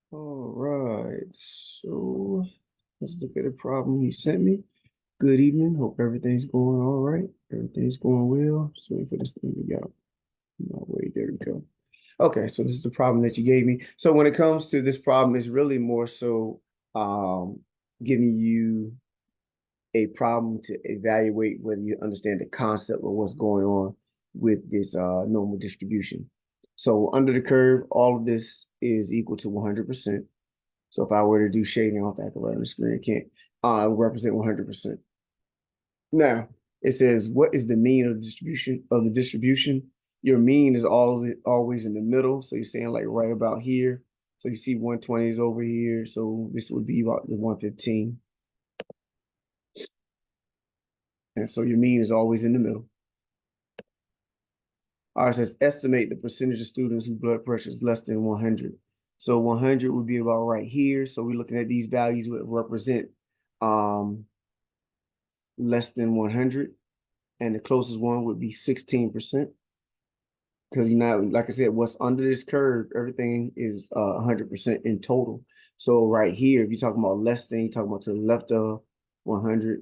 All right, so let's look at the problem you sent me. Good evening. Hope everything's going all right. Everything's going well. Just waiting for this thing to go. No, wait, there we go. Okay, so this is the problem that you gave me. So when it comes to this problem, it's really more so giving you a problem to evaluate whether you understand the concept of what's going on with this normal distribution. So under the curve, all of this is equal to 100%. So if I were to do shading off that, I could write on the screen. I can't. It would represent 100%. Now it says, what is the mean of the distribution? Your mean is always in the middle. So you're saying like right about here. So you see 120 is over here. So this would be about the 115. And so your mean is always in the middle. All right, it says estimate the percentage of students whose blood pressure is less than 100. So 100 would be about right here. So we're looking at these values would represent less than 100. And the closest one would be 16%. Because you know, like I said, what's under this curve, everything is 100% in total. So right here, if you're talking about less than, you're talking about to the left of 100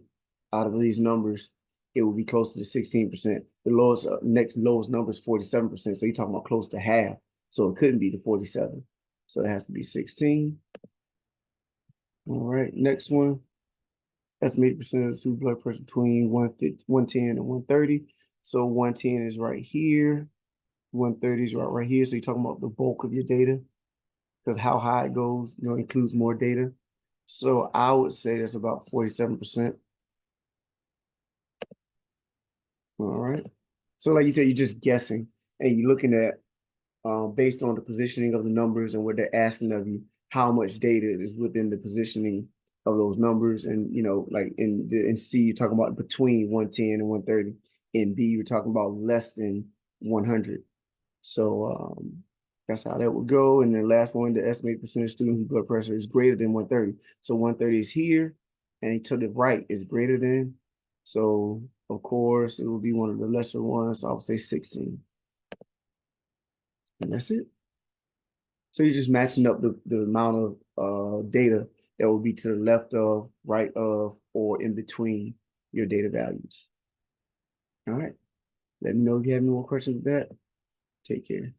out of these numbers, it will be closer to 16%. The lowest, next lowest number is 47%. So you're talking about close to half. So it couldn't be the 47. So it has to be 16. All right, next one. Estimated percentage of blood pressure between 110 and 130. So 110 is right here. 130 is right here. So you're talking about the bulk of your data because how high it goes, includes more data. So I would say that's about 47%. All right. So like you said, you're just guessing and you're looking at based on the positioning of the numbers and what they're asking of you, how much data is within the positioning of those numbers. And, like in C, you're talking about between 110 and 130. In B, you're talking about less than 100. So that's how that would go. And the last one, the estimated percentage of student whose blood pressure is greater than 130. So 130 is here, and to the right is greater than. So of course it will be one of the lesser ones. So I would say 16. And that's it. So you're just matching up the amount of data that will be to the left of, right of, or in between your data values. All right. Let me know if you have any more questions with that. Take care.